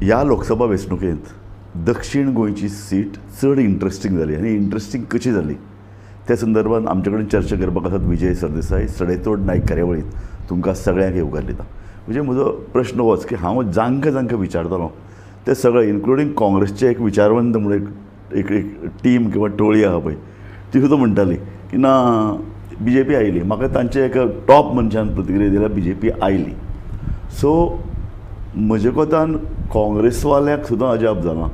ह्या लोकसभा वेंचणुकेंत दक्षिण गोंयची सीट चड इंट्रस्टींग जाली आनी इंट्रस्टींग कशी जाली त्या संदर्भात आमचे कडेन चर्चा करपाक आसात विजय सरदेसाय सडेतोड नायक कार्यावळींत तुमकां सगळ्यांक येवकार दिता. म्हणजे म्हजो प्रश्न होच की हांव जांकां विचारतालो ते सगळे इन्क्लुडींग काँग्रेसचे एक विचारवंत म्हणून एक टीम किंवा टोळी आहा पळय ती सुद्दां म्हणटाली की ना BJP आयली. म्हाका तांचे एक टॉप मनशान प्रतिक्रिया दिल्या BJP आयली. सो म्हजे कोतान काँग्रेसवाल्यांक सुद्दां अजाप जालां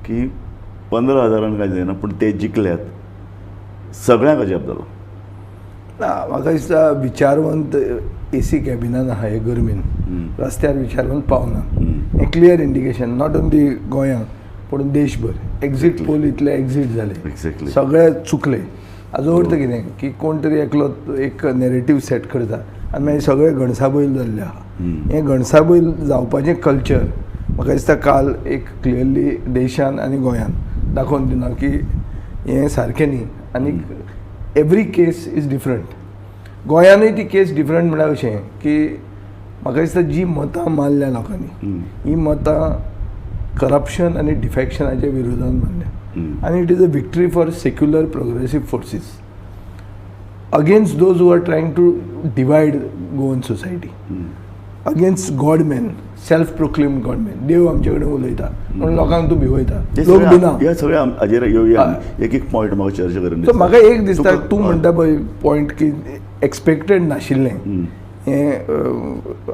की 15,000 कांय जायना पूण ते जिखल्यात सगळ्यांक अजाप जालो. म्हाका दिसता विचारवंत AC कॅबिनान आहा हे गरमेन रस्त्यार विचारवंत पावना. हें क्लियर इंडिकेशन नॉट ओन्ली गोंयांत पूण देशभर एक्झीट पोल इतले एक्झीट जाले सगळे चुकले. हाजो अर्थ कितें की कोण तरी एकलो एक नॅरेटीव सेट करता आनी मागीर सगळे घणसाबैल जाल्ले आहा. हें घणसाबैल जावपाचें कल्चर म्हाका दिसता काल एक क्लियरली देशान आनी गोंयान दाखोवन दिना की हें सारकें न्ही. आनी एवरी केस इज डिफरंट. गोंयानूय ती केस डिफरंट म्हळ्यार अशें की म्हाका दिसता जी मतां मारल्या लोकांनी ही मतां करप्शन आनी डिफेक्शनाच्या विरोधान मारल्या आनी it is a victory for secular progressive forces against those who are trying to divide Goan society against godman self proclaim godman. देव आमचे कडेन उलयता म्हणून लोकांक तूं भिवयता लोक भिना. ह्या सगळ्या हाजेर येवया एक एक पॉयंट म्हाका चर्चा करून. सो म्हाका एक दिसता तूं म्हणटा पळय पॉयंट की एक्सपेक्टेड नाशिल्लें हें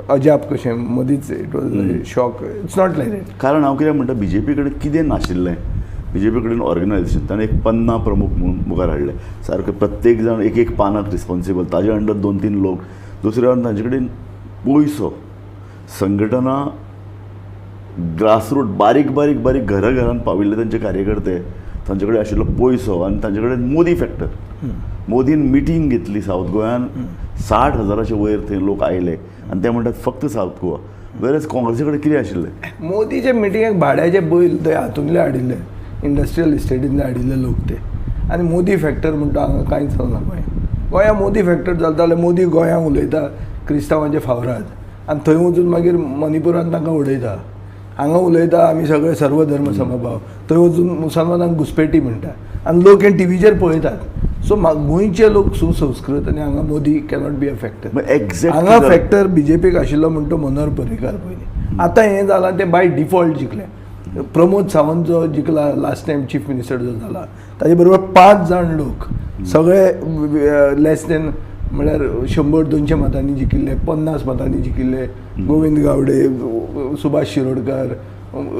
अजाप कशें मदींच it was shock. It's not like that. कारण हांव कितें म्हणटा BJP कडेन कितें नाशिल्लें BJP कडेन ऑर्गनायझेशन ताणें एक 50 प्रमुख मुखार हाडले सारके प्रत्येक जाण एक एक पानाक रिस्पॉन्सिबल ताजे अंडर 2-3 लोक दुसरे वाटेन तांचे कडेन पयसो संघटना ग्रासरूट बारीक घरान पाविल्ले तांचे कार्यकर्ते तांचे कडेन आशिल्लो पयसो आनी तांचे कडेन मोदी फॅक्टर. मोदीन मिटींग घेतली सावथ गोंयान 60,000चे वयर थंय लोक आयले आनी ते म्हणटात फक्त सावथ गोवा. वेरएज काँग्रेसी कडेन कितें आशिल्लें मोदीचे मिटिंगेक भाड्याचे बैल थंय हातूंतले हाडिल्ले इंडस्ट्रियल इस्टेटींतले हाडिल्ले लोक ते आनी मोदी फॅक्टर म्हणटा हांगा कांयच चलना. गोंया मोदी फॅक्टर चलता जाल्यार मोदी गोंयांक उलयता क्रिस्तांवांचे फावरात आनी थंय वचून मागीर मणिपुरांत तांकां उडयता. हांगा उलयता आमी सगळे सर्वधर्म समभाव थंय वचून मुसलमानांक घुसपेटी म्हणटा आनी लोक हे टीव्हीचेर पळयतात. सो गोंयचे लोक सुसंस्कृत आनी हांगा Modi cannot be a factor. हांगा फॅक्टर BJPक आशिल्लो म्हणटा मनोहर पर्रीकार पयलीं. आतां हें जालां तें बाय डिफॉल्ट जिखलें. प्रमोद सावंत जो जिखला लास्ट टायम चीफ मिनिस्टर जो जाला ताजे बरोबर 5 जाण लोक सगळे लेस दॅन म्हळ्यार 100-200 मतांनी जिखिल्ले 50 मतांनी जिखिल्ले. गोविंद गावडे सुभाष शिरोडकार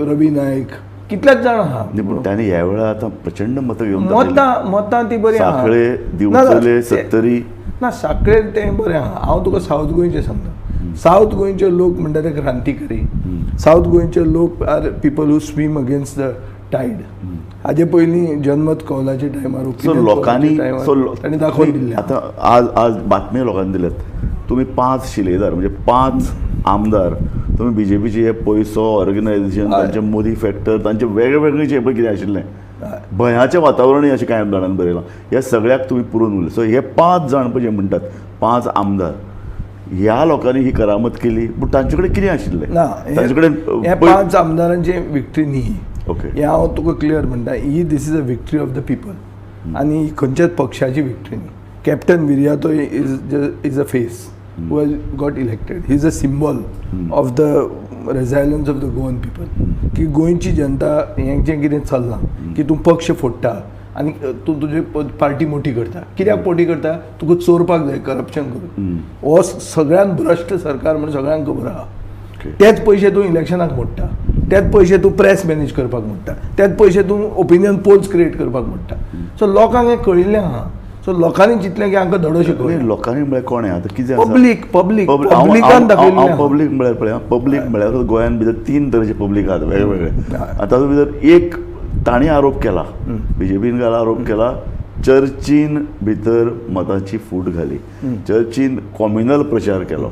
रवी नायक कितलेच जाण आहा. तांणी ह्या वेळा आतां प्रचंड मतां घेवन मतां ती बरी आहा. साखळे दिवचले सत्तरी ना साखळे तें बरें आहा. हांव तुका सावथ गोंयचें सांगता. सावथ गोंयचे लोक म्हणटा ते क्रांतिकारी. सावथ गोंयचे लोक are people who swim against the tide. हाजे पयलीं जनमत कौलाच्या टायमार लोकांनी दाखोवन दिल्लें. आतां आज बातम्यो लोकांनी दिल्यात तुमी 5 शिलेदार म्हणजे 5 आमदार तुमी BJPचे हे पयसो ऑर्गनायझेशन तांचे मोदी फॅक्टर तांचे वेगळे जे पळय कितें आशिल्लें भयाचें वातावरणय अशें कांय जाणांनी बरयलां ह्या सगळ्याक तुमी पुरोवन उरले. सो हे 5 जाण पळय जे म्हणटात 5 आमदार ह्या लोकांनी ही करामत केली पूण तांचे कडेन कितें आशिल्लें तांचे कडेन हे 5 आमदारांची विक्ट्री न्ही. ओके हें हांव तुका क्लियर म्हणटा ही this is a victory of the people आनी ही खंयच्याच पक्षाची विक्ट्री न्ही. Captain Viriato is a face who has got elected. He is a symbol of the resilience of the Goan people. की गोंयची जनता हें कितें चल्लां की तूं पक्ष फोडटा आनी तूं तुजी पार्टी मोठी करता. कित्याक मोठी करता तुका चोरपाक जाय करप्शन करून. हो सगळ्यान भ्रश्ट सरकार म्हणून सगळ्यांक खबर आहा. तेच पयशे तूं इलेक्शनाक मोडटा. तेच पयशे तूं प्रेस मॅनेज करपाक मोडटा. तेच पयशे तूं ओपिनियन पोल्स क्रिएट करपाक मोडटा. सो लोकांक हें कळिल्लें आहा. सो लोकांनी चिंतलें की हांकां धडो शिकवले. लोकांनी म्हळ्यार कोणें आतां कितें पब्लिकान दाखयलें. पब्लीक म्हळ्यार पळय पब्लीक म्हळ्यार गोंयान भितर 3 तरेचे पब्लीक आहात वेगवेगळे. आतां तातूंत भितर एक तांणी आरोप केला BJPन काल आरोप केला चर्चीन भितर मताची फूट घाली. चर्चीन कॉम्युनल प्रचार केलो.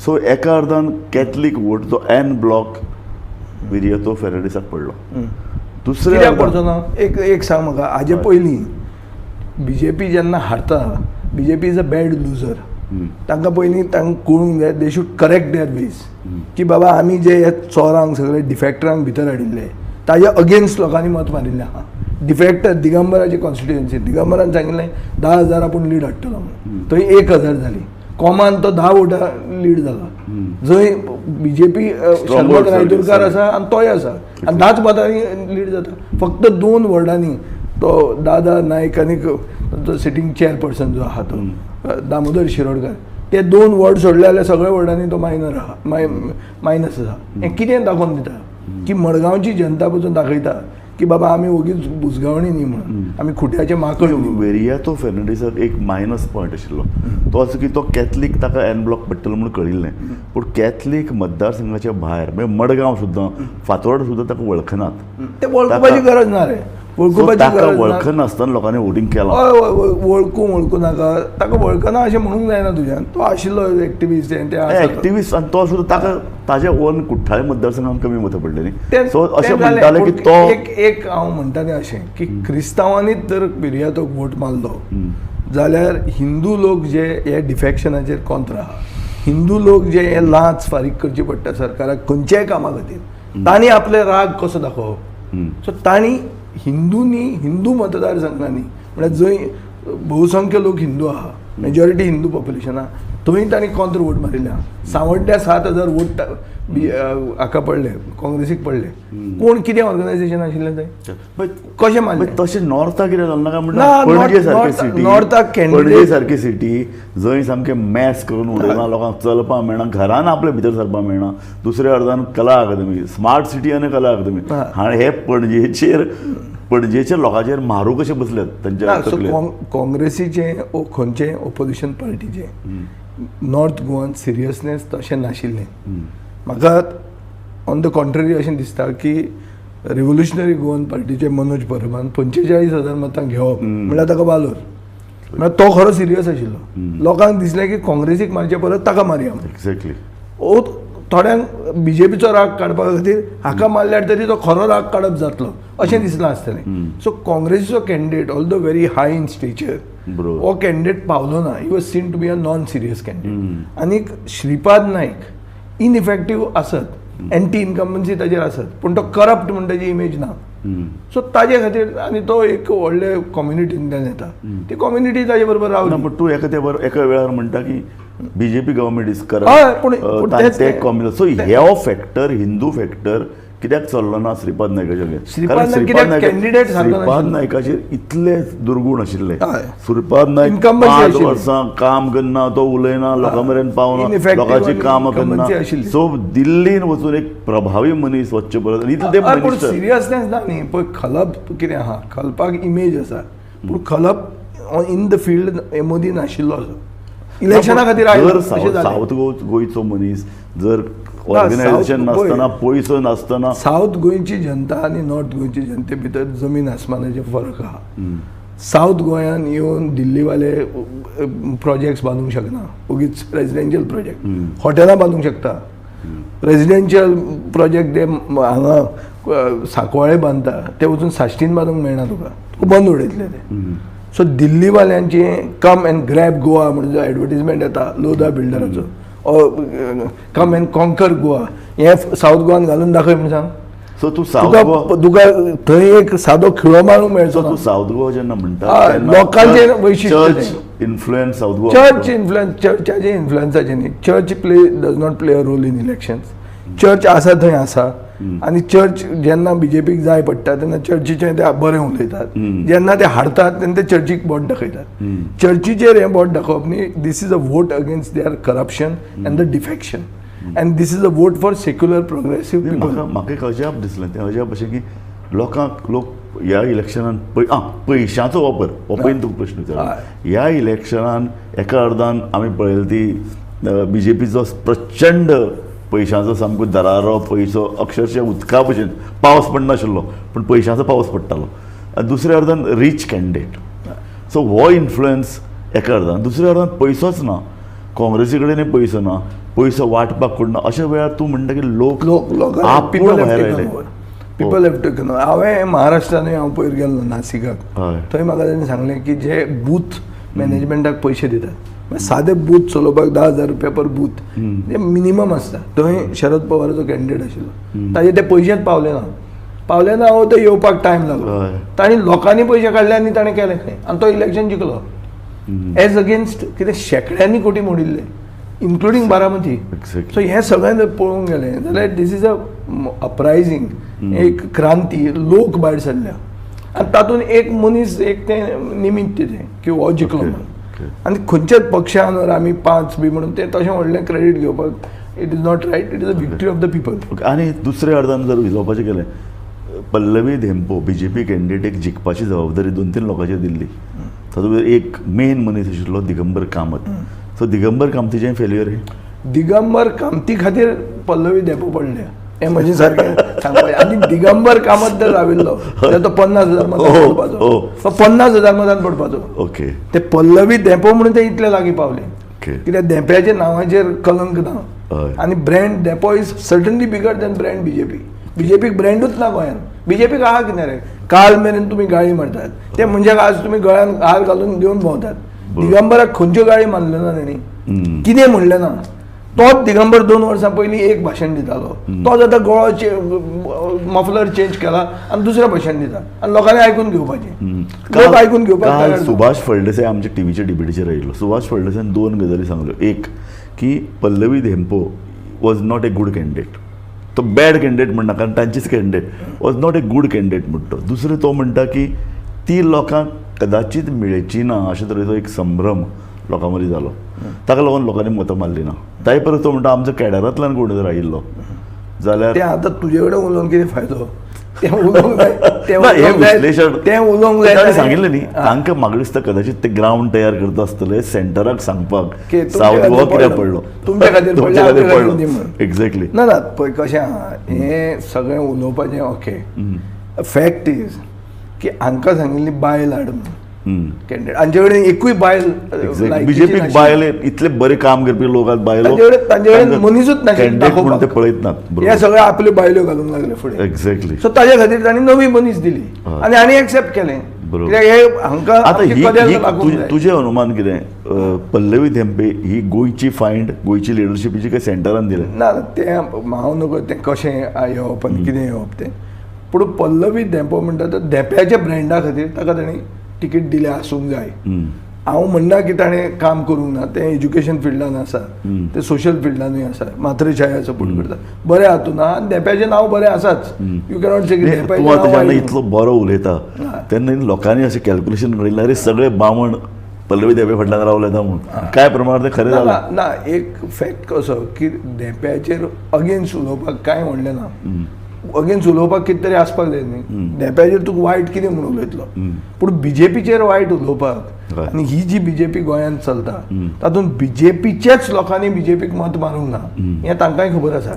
सो एका अर्थान कॅथलीक वोट तो एन ब्लॉक विर्यातो फेर्नांडीसाक पडलो. दुसऱ्या पडचो ना. एक सांग म्हाका हाजे पयलीं BJP जेन्ना हारता BJP is a bad loser. तांकां पयलीं तांकां कळूंक जाय they should correct their ways की बाबा आमी जे हे चोरांक सगळे डिफॅक्टरांक भितर हाडिल्ले ताजे अगेन्स्ट लोकांनी मत मारिल्लें आहा. डिफॅक्टर दिगंबराची कॉन्स्टिट्युएन्सी दिगंबरान सांगिल्लें 10,000 आपूण लीड हाडटलो म्हणून थंय 1,000 जाली. कॉमान तो 10 वोटां लीड जाला. जंय बीजेपी शरद रायतुरकार आसा आनी तोय आसा आनी 10च मतांनी लीड जाता. फक्त 2 वॉर्डांनी तो दादा नायक आनी तो सिटींग चेअरपर्सन जो आहा तो दामोदर शिरोडकर ते 2 वॉर्ड सोडले जाल्यार सगळ्या वॉर्डांनी तो मायनर आहा मायनस आसा. हें कितें दाखोवन दिता की मडगांवची जनता पसून दाखयता की बाबा आमी ओगीच बुजगावणी न्ही म्हणून आमी खुट्याचे माकड न्ही. वेरियातो फेर्नांडीसाक एक मायनस पॉयंट आशिल्लो तो असो की तो कॅथलीक ताका एन ब्लॉक पडटलो म्हणून कळिल्लें पूण कॅथलीक मतदारसंघाच्या भायर म्हणजे मडगांव सुद्दां फातोर्डा सुद्दां ताका वळखनात. ते वळखुपाची गरज ना रे. ताका वळखनासतना लोकांनी वोटींग केलां. हय वळखू नाका ताका वळखना अशें म्हणूंक जायना तुज्यान. तो आशिल्लो एक्टिविस्ट एक्टिविस्ट आनी तो सुद्दां ताका ताज्या ओन कुठ्ठाळे मतदारसंघान कमी मतां पडलेली. ते सो अशें म्हणटाले की तो एक हांव म्हणटालें अशें की क्रिस्तांवांनीच जर बिरियातोक वोट मारलो जाल्यार हिंदू लोक जे हे डिफॅक्शनाचेर कोंत्र आहा हिंदू लोक जे हे लांच फारीक करची पडटा सरकाराक खंयच्याय कामा खातीर तांणी आपले राग कसो दाखोवप. सो तांणी हिंदू मतदारसंघांनी म्हळ्यार जंय बहुसंख्य लोक हिंदू आहा मेजॉरिटी हिंदू पॉप्युलेशन आहा थंय तांणी कोंत्र वोट मारिल्ले आहा. सावड्ड्या 7,000 वोट हाका पडले काँग्रेसीक पडले. कोण कितें ऑर्गनायझेशन आशिल्लें थंय कशें मारलें. तशें नॉर्थाक कितें जालें नाका म्हणटा नॉर्थाक पणजे सारकी सिटी जंय सामकें मॅस करून उडयना लोकांक चलपाक मेळना घरान आपल्या भितर सरपाक मेळना. दुसऱ्या अर्दान कला अकादमी स्मार्ट सिटी आनी कला अकादमी हे पणजेच्या लोकांचेर मारू कशे बसल्यात तांच्या. काँग्रेसीचे खंयचे ओपोजिशन पार्टीचे नॉर्थ गोवान सिरियसनेस तशें नाशिल्लें. म्हाका ऑन द कॉन्ट्ररी अशें दिसता की रिव्होल्युशनरी गोवन पार्टीचे मनोज परबान 45,000 मतां घेवप म्हळ्यार ताका वालोर म्हळ्यार तो खरो सिरियस आशिल्लो. लोकांक दिसलें की काँग्रेसीक मारचे परत ताका मारया. एक्झॅक्टली. थोड्यांक बीजेपीचो राग काडपा खातीर हाका मारल्यार तरी तो खरो राग काडप जातलो अशें दिसलें आसतलें. सो काँग्रेसीचो candidate all the very high in stature हो कॅन्डिडेट पावलो ना. He was seen to be a non serious candidate. आनीक श्रीपाद नायक इनइफेक्टीव आसत एंटी इनकम्बन्सी ताजेर आसत पूण तो करप्ट म्हणटा ताजी इमेज ना. सो ताजे खातीर आनी तो एक व्हडले कम्युनिटींतल्यान येता ती कम्युनिटी ताजे बरोबर रावली. पूण तूं एका वेळार म्हणटा की BJP government is corrupt. So हो फॅक्टर हिंदू फॅक्टर कित्याक चल्लो ना श्रीपाद नायकाचेर. श्रीपाद नायकाचेर इतले दुर्गुण आशिल्ले. श्रीपाद नायक 5 वर्सां काम करना तो उलयना लोकां मेरेन पावना लोकांची कामां करना. सो दिल्लीन वचून एक प्रभावी मनीस वचचे परत सिरियसनेस ना न्ही पळय. खलप कितें आहा खलपाक इमेज आसा पूण Khalap in the field Modi नाशिल्लो असो. इलेक्शना खातीर साऊथ गोंयचो मनीस जर ऑर्गनायझेशन नासतना पयसो नासतना साऊथ गोंयची जनता आनी नॉर्थ गोंयची जनते भितर जमीन आसमानाचे फरक आहा. साऊथ गोंयान येवन दिल्लीवाले प्रोजेक्ट्स बांदूंक शकना उगीच रेजिडेन्शियल प्रोजेक्ट. हॉटेलां बांदूंक शकता रेजिडेन्शियल प्रोजेक्ट ते हांगा सांकवाळे बांदता ते वचून साश्टीन बांदूंक मेळना तुका बंद उडयतले ते. सो दिल्लीवाल्यांचे कम एंड ग्रॅब गोवा म्हणून जो एडवर्टिजमेंट येता लोधा बिल्डराचो कम एंड कॉन्कर गोवा हे साऊथ गोवान घालून दाखय म्हणून सांग. सो तूं साऊथ तुका थंय एक सादो खिळो मारूंक मेळचो. तूं साऊथ गोवा जेन्ना म्हणटा लोकांचे वैशिश्ट influence south Goa church influence चर्चाचे इन्फ्लुएन्साचे न्ही. Church does not play a role in elections. Church आसा थंय आसा आनी चर्च जेन्ना बीजेपीक जाय पडटा तेन्ना चर्चीचें ते बरें उलयतात. जेन्ना ते हारतात तेन्ना ते चर्चीक बोट दाखयतात. चर्चीचेर हें बोट दाखोवप न्ही. This is a vote against their corruption and the defection and this is a vote for secular progressive people. म्हाका एक अजाप दिसलें तें अजाप अशें की लोक ह्या इलेक्शनान पयशांचो वापर हो पयलीं तुका प्रश्न विचारला. ह्या इलेक्शनान एका अर्दान आमी पळयली ती बीजेपीचो प्रचंड पयशांचो सामको दरारो पयसो अक्षरशः उदका भशेन पावस पडनाशिल्लो पूण पयशांचो पावस पडटालो. आनी दुसऱ्या अर्दान रीच कॅन्डिडेट. सो हो इन्फ्लुएन्स एका अर्दान. दुसऱ्या अर्दान पयसोच ना काँग्रेसी कडेनय पयसो ना पयसो वांटपाक कोण ना. अशा वेळार तूं म्हणटा की लोक पीपल हॅव टेकन. हांवें महाराष्ट्रानूय हांव पयर गेल्लो नासिकाक. थंय म्हाका ताणें सांगलें की जे बूथ मॅनेजमेंटाक पयशे दितात सादे बूथ चलोवपाक 10,000 रुपया पर बूथ ते मिनिमम आसता. थंय शरद पवाराचो कॅन्डिडेट आशिल्लो, ताजे ते पयशेच पावले ना हो, ते येवपाक टायम लागलो. तांणी लोकांनी पयशे काडले आनी ताणें केलें खंय, आनी तो इलेक्शन जिखलो. एज अगेन्स्ट कितें शेकड्यांनी कोटी मोडिल्ले, इन्क्लुडींग बारामती. सो हें सगळें जर पळोवंक गेलें जाल्यार दीस इज अ अपरायझींग, एक क्रांती, लोक भायर सरल्या. आनी तातूंत एक मनीस एक तें निमित्त तें की हो जिखलो म्हणून. आनी खंयच्याच पक्षान आमी 5 बी म्हणून तें तशें व्हडलें क्रेडीट घेवपाक it is not right. It is a victory of the people. आनी दुसऱ्या अर्दान जर उलोवपाचें गेलें, पल्लवी धेंपो बीजेपी कॅन्डिडेट जिखपाची जबाबदारी 2-3 लोकांचेर दिल्ली. तातूंत एक मेन मनीस आशिल्लो दिगंबर कामत. सो दिगंबर कामतीचें फेल्युअर हे. दिगंबर कामती खातीर पल्लवी धेंपो पडल्या हें म्हजें सारकें सांगपाचें. आनी दिगंबर कामत जर राविल्लो जाल्यार तो 50,000 मतान पडपाचो. तो 50,000 मतान पडपाचो. ओके. ते पल्लवी धेंपो म्हणून ते इतले लागीं पावले ओके. कित्याक धेंप्याच्या नांवाचेर कलंक ना. आनी brand Dempo is certainly bigger than brand BJP. बीजेपीक ब्रँडूच ना गोंयांत. बीजेपीक आहा कितें रे, काल मेरेन तुमी गाळी मारतात, ते म्हणजे आज तुमी गळ्यान हार घालून घेवन भोंवतात. दिगंबराक खंयच्यो गाळी मारल्यो ना तांणी, कितें म्हणलें ना. तोच दिगंबर 2 वर्सां पयलीं एक भाशण दितालो, तोच आतां गळो मफलर चेंज केला आनी दुसरें भाशण दिता आनी लोकांनी आयकून घेवपाचें. लोक आयकून घेवपाक. सुभाष फळदेसाय आमच्या टीव्हीच्या डिबेटीचेर आयिल्लो. सुभाष फळदेसायन 2 गजाली सांगल्यो. एक की Pallavi Dempo was not a good candidate. तो बॅड कॅन्डिडेट म्हणना, कारण तांचीच candidate was not a good candidate म्हणटा. दुसरें तो म्हणटा की ती लोकांक कदाचित मेळची ना अशे तरेचो एक संभ्रम लोकां मदीं जालो, ताका लागून लोकांनी मतां मारली ना. ताचे परस तो म्हणटा आमच्या कॅडरांतल्यान कोण जर आयिल्लो जाल्यार तें आतां तुजे कडेन उलोवन कितें फायदो. तें उलोवंक जाय, तें उलोवंक जाय. ताणें सांगिल्लें न्ही, तांकां म्हाका दिसता कदाचित ते ग्रावंड तयार करता आसतले सेंटराक सांगपाक सावथ गोवा कित्याक पडलो, तुमच्या खातीर पडलो. एक्झॅक्टली. ना ना पळय कशें आहा, हें सगळें उलोवपाचें ओके. फॅक्ट इज की हांकां सांगिल्ली बायल हाड म्हणून कॅन्डिडेट. हांचे कडेन एकूय बायल बीजेपीक बायल इतले बरे काम करपी लोक बायलो तांचे कडेन मनीसूच म्हणून ते पळयत नात. हे सगळे आपल्यो बायल्यो घालूंक लागले फुडें. एक्झॅक्टली. सो ताचे खातीर तांणी नवी मनीस दिली आनी हांणी एक्सेप्ट केलें. कित्याक हे हांकां आतां तुजें अनुमान कितें, पल्लवी धेंपे ही गोंयची फायंड, गोंयची लिडरशिपीची काय सेंटरान दिलें? ना तें हांव नकळो तें कशें येवप आनी कितें येवप तें. पूण पल्लवी धेंपो म्हणटा तो धेंप्याच्या ब्रँडा खातीर ताका ताणें तिकीट दिलें आसूंक जाय. हांव म्हणना की ताणें काम करूंक ना, तें एज्युकेशन फिल्डान आसा, ते सोशल फिल्डानूय आसा, मातृछाया सपोर्ट करता, बरें हातून आहा. आनी धेंप्याचें नांव बरें आसाच. यू कॅनॉट से जेन्ना इतलो बरो उलयता तेन्ना लोकांनी अशें कॅल्क्युलेशन करिल्लें अरे सगळे बामण पल्लवी धेंपे फाटल्यान रावले ना म्हणून. काय प्रमाणात तें खरें जालां ना. एक फॅक्ट कसो की धेंप्याचेर अगेन्स्ट उलोवपाक कांय व्हडलें ना. अगेन्स्ट उलोवपाक कितें तरी आसपाक जाय न्ही. धेंप्याचेर तुका वायट कितें म्हणून उलयतलो, पूण बीजेपीचेर वायट उलोवपाक आनी ही जी बीजेपी गोंयांत चलता तातूंत बीजेपीच्याच लोकांनी बीजेपीक मत मारूंक ना हें तांकांय खबर आसा.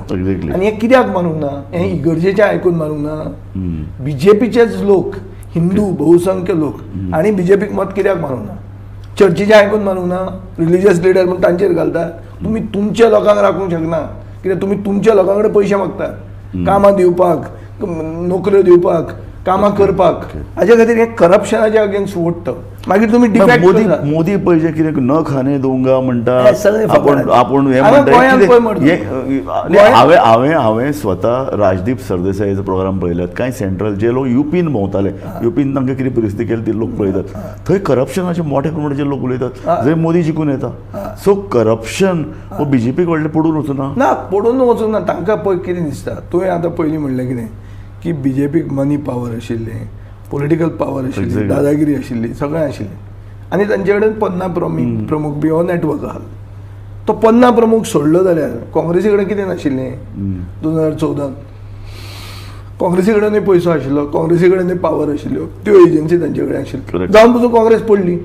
आनी हें कित्याक मारूंक ना, हें इगर्जेचें आयकून मारूंक ना. बीजेपीचेच लोक, हिंदू बहुसंख्य लोक आनी बीजेपीक मत कित्याक मारूंक ना. चर्चीचें आयकून मारूंक ना. रिलिजियस लिडर म्हणून तांचेर घालता. तुमी तुमच्या लोकांक राखूंक शकना कित्याक तुमी तुमच्या लोकां कडेन पयशे मागतात कामां दिवपाक, नोकऱ्यो दिवपाक, कामां करपाक. हाजे खातीर हे करप्शनाचे अगेन्स्ट वोट. मागीर तुमी मोदी पयशे कितें न खाने दोंगा म्हणटा, आपूण हें हांवें स्वता राजदीप सरदेसायचो प्रोग्राम पळयल्यात. कांय सेंट्रल जे लोक युपीन भोंवताले, युपीन तांकां कितें परिस्थिती केली ती लोक पळयतात. थंय करप्शनाचे मोठ्या प्रमाणाचे लोक उलयतात, जंय मोदी जिखून येता. सो करप्शन हो बीजेपीक व्हडलें पडून वचूना ना. पडून वचूंक ना. तांकां पळय कितें दिसता, तुवें आतां पयलीं म्हणलें कितें की बीजेपीक मनी पावर आशिल्लें, पॉलिटिकल पावर आशिल्ली, दादागिरी आशिल्ली, सगळें आशिल्लें. आनी तांचे कडेन 50 प्रमुख बी हो नेटवर्क आहा. तो 50 प्रमुख सोडलो जाल्यार काँग्रेसी कडेन कितें नाशिल्लें 2014? काँग्रेसी कडेनूय पयसो आशिल्लो, काँग्रेसी कडेनूय पावर आशिल्ल्यो, त्यो एजन्सी तांचे कडेन आशिल्ल्यो. जावन पसून काँग्रेस पडली.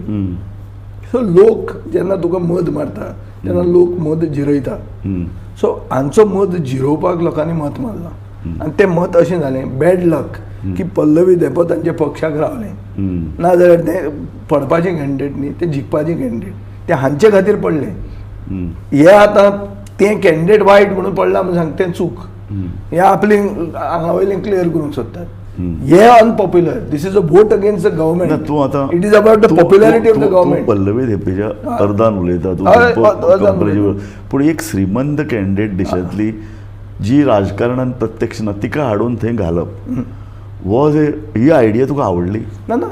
सो लोक जेन्ना तुका मत मारता तेन्ना लोक मत जिरयता. सो हांचो मत जिरोवपाक लोकांनी मत मारलां आनी तें मत अशें जालें बॅड लक की पल्लवी धेंपो तांच्या पक्षाक रावलें. ना जाल्यार तें पडपाचें कॅन्डिडेट न्ही, तें जिखपाचें कॅन्डिडेट. तें हांचे खातीर पडलें. हे आतां तें कॅन्डिडेट वायट म्हणून पडला म्हणून सांग तें चूक. हे आपलें हांगा वयलें क्लियर करूंक सोदतात. हे unpopular. This is a vote against the ना गव्हर्नमेंट. तूं आतां it is about the popularity of the तूं गव्हर्नमेंट. पल्लवी देपेच्या अर्दान उलयता तूं हय, तुमकां अर्दान कंपॅरेटिव्ह उलयता. पूण एक श्रीमंत कॅन्डिडेट देशांतली जी राजकारणान प्रत्यक्ष ना तिका हाडून थंय घालप हो जे ही आयडिया तुका आवडली? ना ना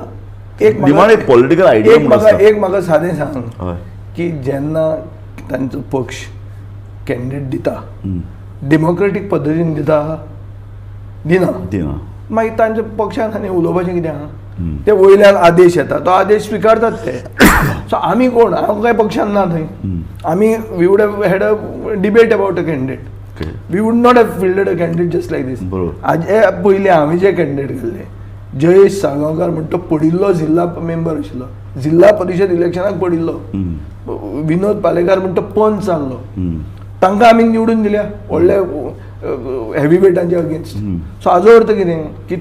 एक निमाण एक पॉलिटिकल आयडिया एक म्हणून म्हाका आसता. एक म्हाका सादें सांग हय. की जेन्ना तांचो पक्ष कॅन्डिडेट दिता डेमोक्रेटीक पद्दतीन दिना दिना मागीर तांच्या पक्षान आनी उलोवपाचें कितें आहा? ते वयल्यान आदेश येता तो आदेश स्विकारतात ते. सो आमी कोण? हांव काय पक्षान ना थंय. आमी we would have had a debate about a candidate. Okay. We would not have fielded a candidate just like this. बरोबर. हाजे पयलीं हांवें जे कॅन्डिडेट घाल्ले जयेश साळगांवकार म्हणटा तो पडिल्लो जिल्हा मेंबर आशिल्लो, जिल्हा परिशद इलेक्शनाक पडिल्लो. विनोद पालेकार म्हणटा तो पंच जाल्लो. तांकां आमी निवडून दिल्या व्हडले हेवी वेटांच्या अगेन्स्ट. सो हाजो अर्थ कितें की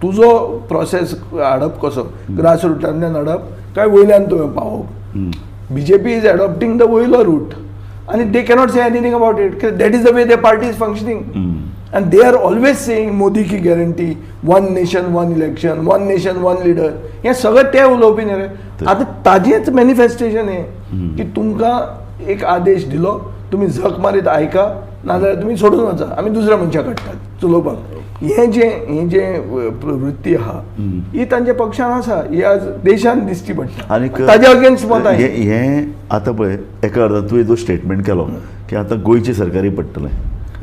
तुजो प्रोसेस हाडप कसो, ग्रास रुटांतल्यान हाडप काय वयल्यान तुवें पावप. बीजेपी इज एडॉप्टिंग द वयलो रूट आनी they cannot say anything about it. That is the way the party is functioning. And they are always saying Modi की guarantee, one nation one election, one nation one leader. हे सगळें ते उलोवपी न्ही रे. आतां ताजेंच manifestation हें की तुमकां एक आदेश दिलो, तुमी झक मारीत आयका नाजाल्यार तुमी सोडून वचा, आमी दुसऱ्या मनशाक काडटात चलोवपाक. हे जे प्रवृत्ती आहा ही तांच्या पक्षान आसा, ही आज देशान दिसची पडटा आनीक ताज्या अगेन्स्ट मत आहे. हें आतां पळय एका अर्दान तुवें जो स्टेटमेंट केलो की आतां गोंयचें सरकारी पडटलें.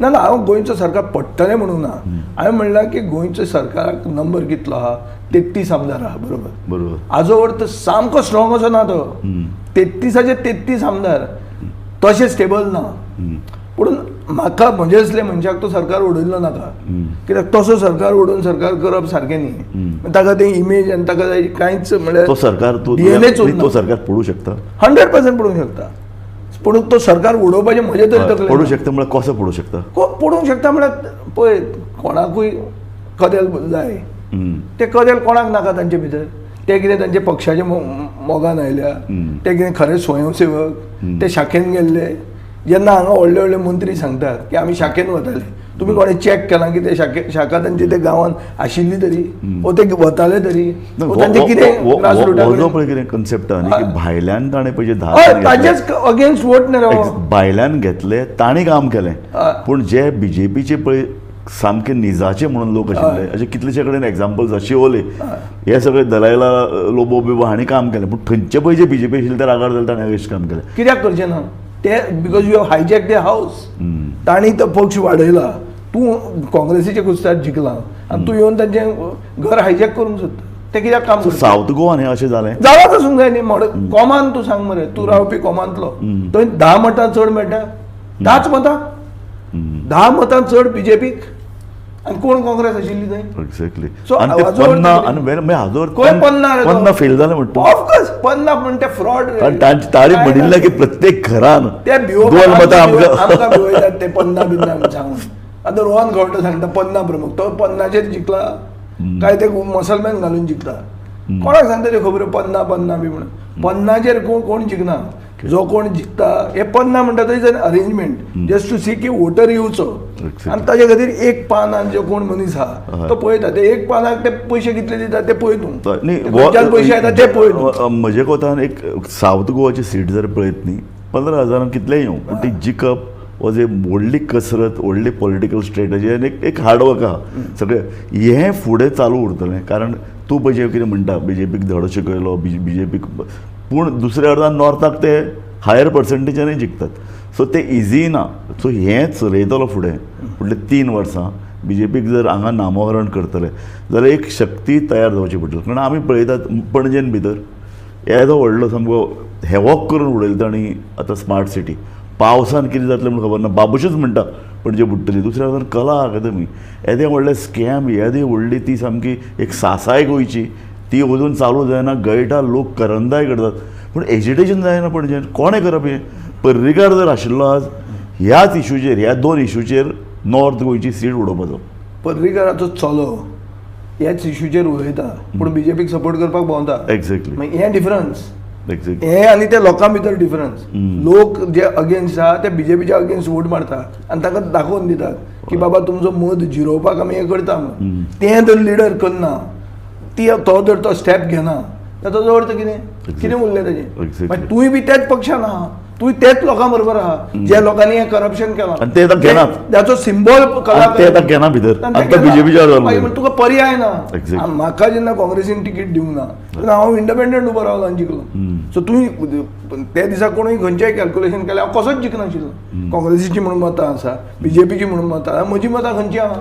ना ना हांव गोंयचो सरकार पडटलें म्हणून ना. हांवें म्हणलां की गोंयच्या सरकाराक नंबर कितलो आहा? 33 आमदार आहा. बरोबर. हाजो अर्थ सामको स्ट्रॉंग असो ना तो. 33चे 33 आमदार तशें स्टेबल ना. पूण म्हाका म्हणजे असले मनशाक तो सरकार उडयल्लो नाका. कित्याक तसो सरकार उडोवन सरकार करप सारकें न्ही. ताका तें इमेज आनी ताका कांयच म्हळ्यार तो सरकार तो सरकार पडूंक शकता. 100% पडूंक शकता. पूण तो सरकार उडोवपाचें म्हजें तरी तकलेंत पडूंक शकता म्हळ्यार कसो पडूंक शकता? पडूंक शकता म्हळ्यार पळय कोणाकूय कदेल जाय ते कदेल कोणाक नाका तांचे भितर. ते कितें तांचे पक्षाचे मोगान आयल्या, ते कितें खरे स्वयंसेवक, ते शाखेन गेल्ले. जेन्ना हांगा व्हडले व्हडले मंत्री सांगतात की आमी शाखेन वताले, तुमी कोणें चॅक केलां की ते शाखा तांची ते गांवांत आशिल्ली तरी वो ते वताले तरी तांचे कितें कन्सेप्ट आहा न्ही की भायल्यान ताणें पयलीं ताजेच अगेन्स्ट वोट न्ही रे. भायल्यान घेतले तांणी काम केलें. पूण जे बीजेपीचे पळय सामके निजाचे म्हणून लोक आशिल्ले, अशे कितलेशे कडेन एग्जाम्पल्स आसा. शिवोले हे सगळे दलायला लोबो बिबो हांणी काम केलें. पूण थंयचे पळय जे बीजेपी आशिल्ले ते रागार जाले ताणें अशें काम केलें. कित्याक करचें ना ते? Because you have hijack the हावस. तांणी तो पक्ष वाडयला. तूं काँग्रेसीचे कुस्तार जिखला आनी तूं येवन तांचें घर हायजॅक करूंक सोदता. ते कित्याक काम करता? सावथ गोवान हें अशें जालें जालाच आसूंक जाय न्ही. कोमान तूं सांग मरे, तूं रावपी कोमांतलो थंय 10 मतां चड मेळटा. 10च मतां 10 मतां चड बीजेपीक आनी कोण काँग्रेस आशिल्ली थंय. एक्झॅक्टली. So, आनी ते हाजो पन्ना अर्थ आनी हाजो खंय पन्ना रे तो? पन्ना फेल जालें म्हणटा. ऑफकोर्स 50 म्हणटा फ्रॉड. आनी तांणी म्हणिल्लें की प्रत्येक घरान ते 2 मतां आमकां भिवयतात ते 50 बिन्ना सांगून. आतां रोहन खंवटो सांगता 50 प्रमुख, तो 50चेर जिखला काय ते मुसलमान घालून जिखता? कोणाक सांगता ते खबर 50 बी म्हणून? 50चेर कोण जिखना. जो कोण जिखता हे 50 म्हणटा तो is an arrangement just to see की वोटर येवचो. आनी ताजे खातीर एक पानान जो कोण मनीस आहा तो पळयता. ते एक पानाक ते पयशे कितले दिता ते पळय तूं. पयशे येता ते पळय तूं. म्हजे कोतान एक सावथ गोवाची सीट जर पळयत न्ही 15,000 कितलेय येवं पूण ती जिखप वॉज ए व्हडली कसरत, व्हडली पॉलिटिकल स्ट्रेटजी आनी एक हार्डवर्क आहा सगळें. हें फुडें चालू उरतलें. कारण तूं पळय कितें म्हणटा बीजेपीक धडो शिकयलो बीजेपीक, पूण दुसऱ्या अर्दान नॉर्थाक ते हायर पर्संटेजांनी जिखतात. सो ते इजी ना. सो हें चलयतलो फुडें फुडले 3 वर्सां. बीजेपीक जर हांगा नामोहरण करतले जाल्यार एक शक्ती तयार जावची पडटली. कारण आमी पळयतात पणजेन भितर येदो व्हडलो सामको हेवॉक करून उडयलो तांणी आतां स्मार्ट सिटी. पावसान कितें जातलें म्हण खबर ना. बाबूशूच म्हणटा पणजे बुडटली. दुसऱ्या वटेन कला अकादमी येदे व्हडले स्कॅम, येदी व्हडली ती सामकी एक सासाय गोंयची ती अजून चालू जायना. गळटा लोक करंदाय करतात पूण एजिटेशन जायना पणजेन. कोणें करप हें? पर्रीकार जर आशिल्लो आज ह्याच इशूचेर, ह्या 2 इशूचेर नॉर्थ गोंयची सीट उडोवपाचो. पर्रीकाराचो चलो ह्याच इशूचेर उलयता पूण बीजेपीक सपोर्ट करपाक भोंवता. एक्झॅक्टली. हें डिफरन्स. Exactly. हे आनी ते लोकां भितर डिफरन्स. लोक जे अगेन्स्ट आहा ते बीजेपीच्या अगेन्स्ट वोट मारतात आनी ताका दाखोवन दितात की बाबा तुमचो मत जिरोवपाक आमी हें करता म्हणून. तें जर लिडर करना, तो जर तो स्टेप घेना जाल्यार ताजो अर्थ कितें उरलें ताजें. Exactly. तुवें बी तेच पक्षान आहा, तुवें तेच लोकां बरोबर आहा ज्या लोकांनी हें करप्शन केलां आनी ते आतां घेनात. त्याचो सिंबॉल ते आतां घेना भितर. आतां बीजेपीच्या मागीर तुका पर्याय ना. Exactly. म्हाका जेन्ना काँग्रेसीन तिकीट दिवंक ना तेन्ना हांव इंडिपेंडंट उबो रावलो आनी जिखलो. सो तुवें त्या दिसा कोणूय खंयचेंय कॅल्क्युलेशन केलें हांव कसोच जिखनाशिल्लो. काँग्रेसीची म्हणून मतां आसा, बीजेपीची म्हणून मतां आसा, म्हजी मतां खंयची आहा.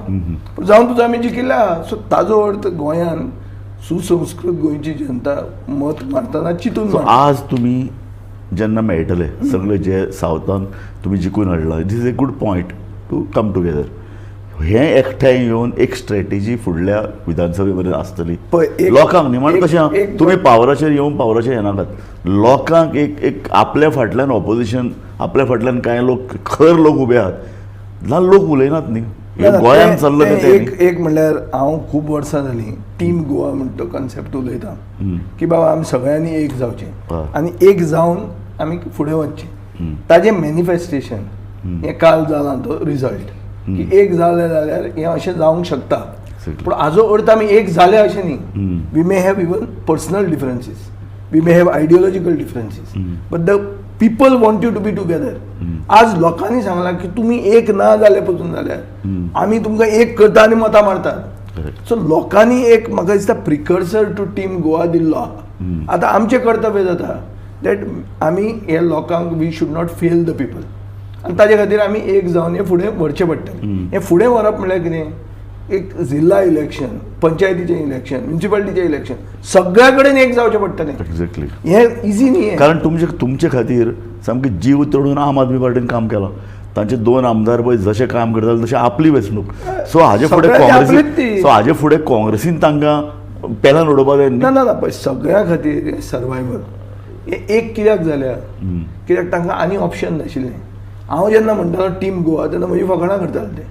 पूण जावन तुजो आमी जिखिल्ले आहा. सो ताजो अर्थ गोंयान सुसंस्कृत गोंयची जनता मत मारतना चिंतून मारता. आज तुम्ही जेन्ना मेळटले सगळे जे सावथान तुमी जिखून हाडला, this is a good point to come together. हे एकठांय येवन एक स्ट्रॅटेजी फुडल्या विधानसभे मेरेन आसतली. लोकांक न्ही म्हणजे कशें तुमी पावराचेर येवन पावराचेर येनाकात. लोकांक एक आपल्या फाटल्यान ऑपोजिशन, आपल्या फाटल्यान कांय लोक खर लोक उबे आहात. ना लोक उलयनात न्ही. गोंयांत चल्लं एक म्हणल्यार हांव खूब वर्सां जालीं टीम गोवा म्हणटा तो कॉन्सेप्ट उलयता की बाबा आमी सगळ्यांनी एक जावचें आनी एक जावन आमी फुडें वचचें. ताजें मॅनिफेस्टेशन हें काल जालां तो रिजल्ट की एक जालें जाल्यार हें अशें जावंक शकता. पूण हाजो अर्थ आमी एक जाले अशें न्ही. We may have even personal differences, we may have ideological differences, but the people want you to be together. आज लोकांनी सांगलां की तुमी एक ना जाले पसून जाल्यार आमी तुमकां एक करता आनी मतां मारतात. सो लोकांनी एक म्हाका दिसता प्रिकर्सर टू टीम गोवा दिल्लो आहा. आतां आमचें कर्तव्य जाता दॅट आमी हे लोकांक we should not fail the people आनी ताजे खातीर आमी एक जावन हें फुडें व्हरचें पडटलें. हें फुडें व्हरप म्हणल्यार कितें, एक जिल्हा इलेक्शन, पंचायतीचें इलेक्शन, म्युनिसिपालिटीचें इलेक्शन सगळ्या कडेन एक जावचें पडटलें. एक्झॅक्टली. हें इजी न्ही. कारण तुमचे खातीर सामकें जीव तोडून आम आदमी पार्टीन काम केलां. तांचे 2 आमदार पळय जशें काम करताले तशें आपली वेंचणूक. सो हाजे फुडें काँग्रेसीन तांकां पेलान उडोवपाक जाय. ना पळय सगळ्या खातीर सर्वायवल हें एक कित्याक जाल्या कित्याक तांकां आनी ऑप्शन नाशिल्लें. हांव जेन्ना म्हणटालो टीम गोवा तेन्ना म्हजी फकाणां करताले ते,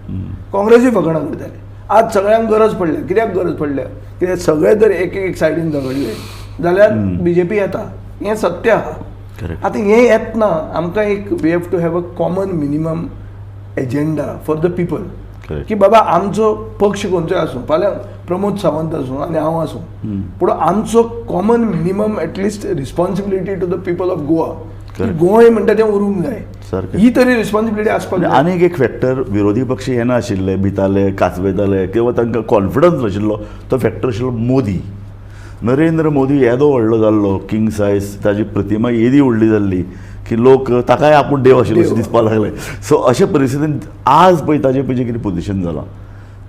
काँग्रेसूय फकाणां करताले. आज सगळ्यांक गरज पडल्या. कित्याक गरज पडल्या, कित्याक सगळे जर एक सायडीन झगडले जाल्यार बीजेपी येता. हें सत्य आहा. आतां हें येतना आमकां एक we have to have a common minimum agenda for the people की बाबा आमचो पक्ष खंयचोय आसूं, फाल्यां प्रमोद सावंत आसूं आनी हांव आसूं, पूण आमचो common minimum at least responsibility to the people of Goa. Goem म्हणटा तें उरूंक जाय. ही तरी रिस्पॉन्सिबिलिटी आसपाक जाय. आनीक एक फॅक्टर विरोधी पक्ष हे नाशिल्ले, भिताले, कांचवेताले किंवा तांकां कॉन्फिडन्स नाशिल्लो तो फॅक्टर आशिल्लो मोदी. नरेंद्र मोदी येदो व्हडलो जाल्लो, किंग सायज, ताजी प्रतिमा येदी व्हडली जाल्ली की लोक ताकाय आपूण देव आशिल्लो अशें दिसपाक लागले. सो अशे परिस्थितीन आज पळय ताजें पळय कितें पोजिशन जालां,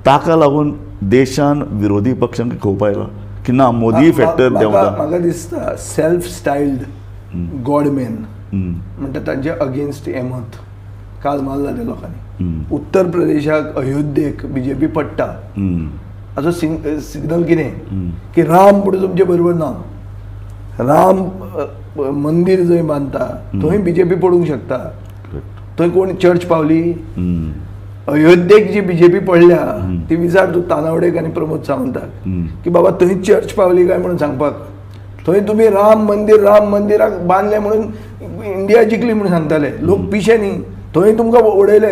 ताका लागून देशान विरोधी पक्षांक खूब आयला की ना मोदी फॅक्टर देंवता. म्हाका दिसता सेल्फ स्टायल्ड गॉडमॅन म्हणटा तांचे अगेन्स्ट हेमत काल मारला त्या लोकांनी. उत्तर प्रदेशाक अयोध्येक बीजेपी पडटा. हाजो सिग्नल कितें की राम पुढे तुमचे बरोबर ना. राम मंदीर जंय बांदता थंय बीजेपी पडूंक शकता. थंय कोण चर्च पावली. अयोध्येक जी बीजेपी पडल्या ती विचार तूं तानावडेक आनी प्रमोद सावंताक की बाबा थंय चर्च पावली काय म्हणून सांगपाक. थंय तुमी राम मंदिराक बांदलें म्हणून इंडिया जिखली म्हणून सांगताले लोक. पिशे न्ही, थंय तुमकां उडयले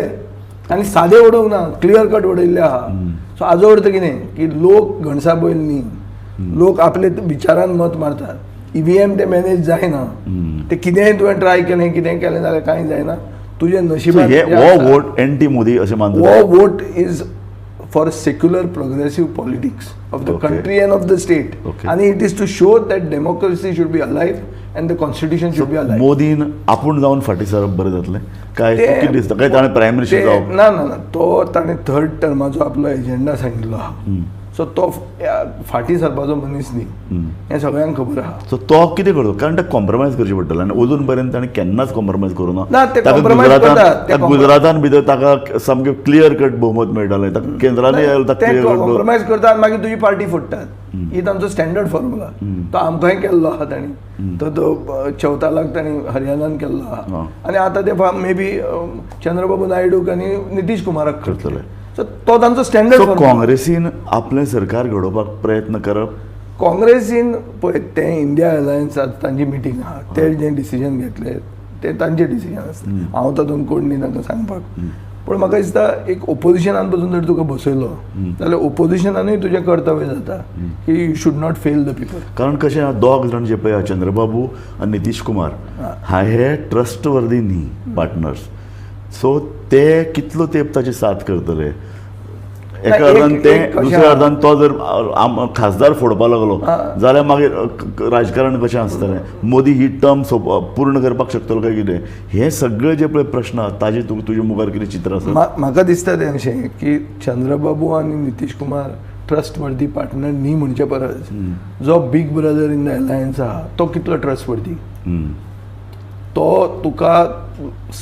आनी सादें उडोवंक ना, क्लियर कट उडयल्ले आहा. सो हाजो अर्थ कितें की लोक घणसाबैल न्ही, लोक आपले विचारान मत मारतात. EVM ते मॅनेज जायना. ते कितेंय तुवें ट्राय केलें, कितेंय केलें जाल्यार कांय जायना. तुजें नशिबान हो वोट एंटी मोदी अशें मानतात. हो vote is for secular progressive politics of the country and of the state. आणि it is to show that democracy should be alive and the constitution should be alive. मोदीन आपूण जावन फाटीं सरप बरें जातलें काय कितें दिसता काय ताणें प्रायम मिनिस्टर जावप? ना तो ताणें 3rd टर्माचो आपलो एजेंडा सांगिल्लो आहा. सो तो फाटीं सरपाचो मनीस न्ही, हें सगळ्यांक खबर आहा. सो तो कितें करतो कारण ताका कॉम्प्रोमायज करचें पडटलें आनी अजून पर्यंत ताणें केन्नाच कॉम्प्रोमायज करूं ना. गुजरातान भितर ताका सामकें क्लियर कट भोवमत मेळटालें. ताका केंद्रानूय कॉम्प्रोमायज करता आनी मागीर तुजी पार्टी फुट्टात. ही तांचो स्टँडर्ड फॉर्मुला. तो आमकांय केल्लो आहा तांणी. तो चौतालाक तांणी हरियाणान केल्लो आहा आनी आतां ते मे बी चंद्रबाबू नायडूक आनी नितीश कुमाराक करतले. तो तांचो स्टँडर्ड. काँग्रेसीन आपलें सरकार घडोवपाक प्रयत्न करप काँग्रेसीन पळय ते इंडिया अलायन्सात तांची मिटींग आहा ते जे डिसिजन घेतले ते तांचे डिसिजन आसता हांव तातूंत कोण न्ही तांकां सांगपाक पूण म्हाका दिसता एक ओपोजिशनान पासून जर तुका बसयलो जाल्यार ओपोजिशनानूय तुजें कर्तव्य जाता की you should not fail the people. कारण कशें हा दोग जाण जे पळय चंद्रबाबू आनी नितीश कुमार हे ट्रस्ट वर्दी न्ही पार्टनर्स, सो ते कितलो तेंप ताची साथ करतले. एका अर्दान ते दुसऱ्या अर्दान तो जर खासदार फोडपाक लागलो जाल्यार मागीर राजकारण कशें आसतलें. मोदी ही टर्म पूर्ण करपाक शकतलो काय कितें, हे सगळे जे पळय प्रश्न आसा ताजे तुजे मुखार कितें चित्र आसा. म्हाका दिसता तें अशें की चंद्रबाबू आनी Nitish Kumar trust worthy partner न्ही म्हणचे परस जो big brother in the alliance आहा तो कितलो ट्रस्ट वर्दी. तो तुका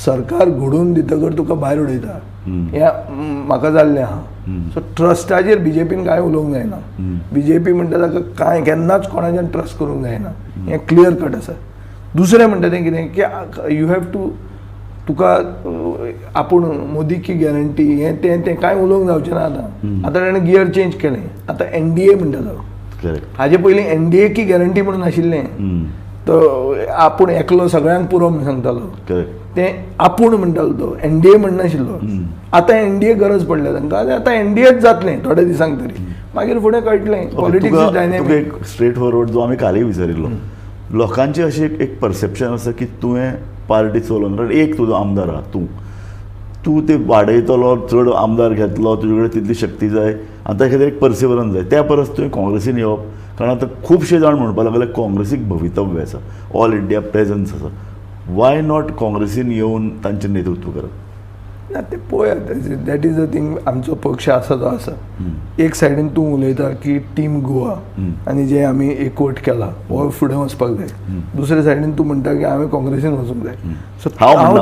सरकार घडोवन दितकर तुका भायर उडयता हें म्हाका जाल्लें आहा. सो ट्रस्टाचेर बीजेपीन कांय उलोवंक जायना. बीजेपी म्हणटा ताका कांय केन्नाच कोणाच्यान ट्रस्ट करूंक जायना हें क्लियर कट आसा. दुसरें म्हणटा तें कितें की यू हॅव टू तुका आपूण मोदी की गॅरंटी हें तें कांय उलोवंक जावचें ना. आतां ताणें गियर चेंज केलें, आतां एनडीए म्हणटालो. हाजे पयलीं एनडीए की गॅरंटी म्हणून आशिल्लें, तो आपूण एकलो सगळ्यांक पुरो म्हणून सांगतालो. तें आपूण म्हणटालो तो, एनडीए म्हणनाशिल्लो. आतां एनडीए गरज पडल्या तांकां आनी आतां एनडीएच जातलें थोड्या दिसांक तरी. मागीर फुडें कळटलें पॉलिटिक्स डायनॅमिक. स्ट्रेट फॉरवर्ड जो आमी कालय विचारिल्लो, लोकांचें अशें एक परसेप्शन आसा की तुवें पार्टी चलोवन एक तुजो आमदार आहा तूं ते वाडयतलो, चड आमदार घेतलो, तुजे कडेन तितली शक्ती जाय आनी त्या खातीर एक पर्सिवरन्स जाय. त्या परस तुवें काँग्रेसीन येवप. कारण आतां खुबशे जाण म्हणपाक लागले काँग्रेसीक भवितव्य आसा, ऑल इंडिया प्रेजन्स आसा. वाय नॉट काँग्रेसीन येवन तांचें नेतृत्व करप. ना ते पळयात, दॅट इज द थिंग. आमचो पक्ष आसा तो आसा. एक सायडीन तूं उलयता की टीम गोवा आनी जे आमी एकवट केला हो फुडें वचपाक जाय. दुसऱ्या सायडीन तूं म्हणटा की हांवें काँग्रेसीन वचूंक जाय. सो हांव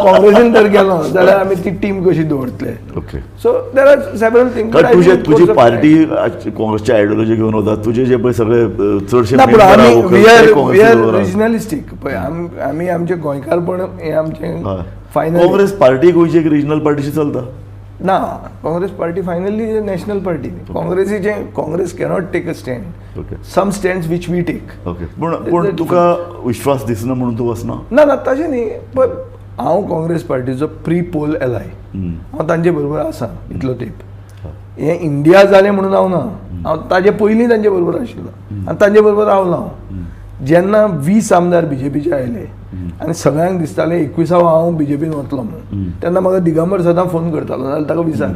काँग्रेसीन जर गेलो जाल्यार आमी ती टीम कशी दवरतले. Okay. So there are several things. तुजी पार्टी काँग्रेसची आयडियोलॉजी घेवन वता, तुजे जे पळय सगळे चडशे रिजनलिस्टीक पळय आमी आमचे गोंयकारपण हें आमचें फायनल. काँग्रेस पार्टी गोंयची एक रिजनल पार्टीशी चलता ना. Congress party finally national party. काँग्रेसीचें Congress cannot take a stand. Okay. Some stands which we take. Okay. पूण तुका विश्वास दिसना म्हणून तूं वचना. ना तशें न्ही. पण हांव काँग्रेस पार्टीचो प्री पोल एलाय. हांव तांचे बरोबर आसा इतलो तेंप. हें इंडिया जालें म्हणून हांव ना. हांव ताजे पयलीं तांचे बरोबर आशिल्लो आनी तांचे बरोबर रावलो हांव. जेन्ना 20 आमदार बीजेपीचे आयले आनी सगळ्यांक दिसतालें 21 हांव बीजेपीन वतलो म्हणून, तेन्ना म्हाका दिगंबर सदां फोन करतालो. जाल्यार ताका विचार,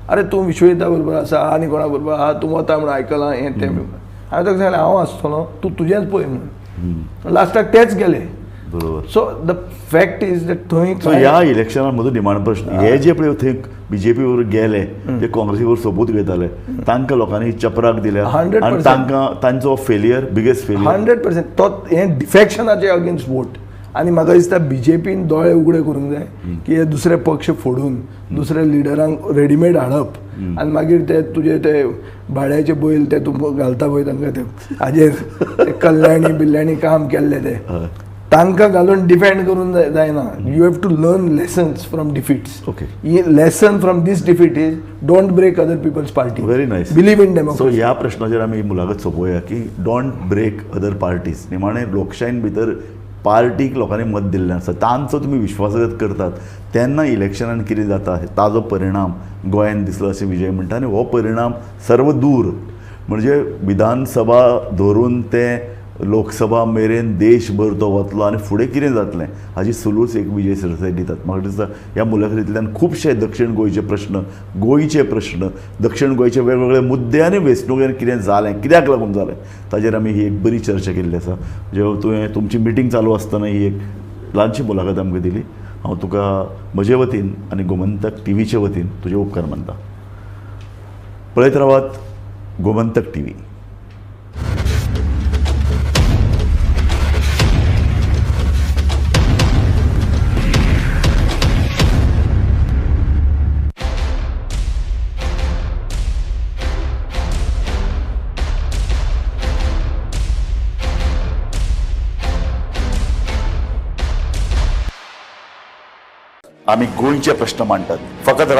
अरे तूं विश्वजिता बरोबर आसा आनी कोणा बरोबर आहा, तूं वता म्हणून आयकलां हें तें. हांवें ताका सांगलें हांव आसतलो, तूं तुजेंच पळय म्हणून. लास्टाक तेच गेले. बरोबर. So the fact is that थंय ह्या इलेक्शनान म्हजो डिमांड प्रश्न, हे जे पळय थंय बीजेपी बरोबर गेले, जे काँग्रेसी बरोबर सोबूत घेताले, तांकां लोकांनी चपराक दिल्या आनी तांकां तांचो फेलियर बिगेस्ट फेलियर 100%. तो हें डिफेक्शनाचे अगेन्स्ट वोट. आनी म्हाका दिसता बीजेपीन दोळे उगडे करूंक जाय की हे दुसरे पक्ष फोडून दुसऱ्या लिडरांक रेडीमेड हाडप आनी मागीर ते तुजे ते भाड्याचे बैल ते तूं घालता पळय तांकां ते हाजेर कल्याणी बिल्ल्यांनी काम केल्ले ते तांकां घालून डिफेंड करून जायना. You have to learn lessons from defeats. Okay. Lesson from this defeat is don't break other people's party. Very nice. Believe in democracy. So ह्या प्रश्नाचेर आमी मुलाखत सोंपोवया की डोंट ब्रेक अदर पार्टीज. निमाणें लोकशायेन भितर पार्टीक लोकांनी मत दिल्लें आसा, तांचो तुमी विश्वासघात करतात तेन्ना इलेक्शनान कितें जाता ताजो परिणाम गोंयांत दिसलो अशें विजय म्हणटा. आनी हो परिणाम सर्व दूर म्हणजे विधानसभा धरून ते लोकसभा मेरेन देशभर तो वतलो आनी फुडें कितें जातलें हाची सुलूच एक विजय सरदेसाय दितात. म्हाका दिसता ह्या मुलाखतींतल्यान खुबशे दक्षिण गोंयचे प्रश्न, गोंयचे प्रश्न, दक्षिण गोंयचे वेगवेगळे मुद्दे आनी वेंचणुकेन कितें जालें, कित्याक लागून जालें ताचेर आमी ही एक बरी चर्चा केल्ली आसा. जेव्हा तुवें तुमची मिटींग चालू आसतना ही एक ल्हानशी मुलाखत आमकां दिली. हांव तुका म्हजे वतीन आनी गोमंतक टीव्हीचे वतीन तुजे उपकार मानता. पळयत रावात गोमंतक टीव्ही. आम्ही गोंयचे प्रश्न मांडटात फकत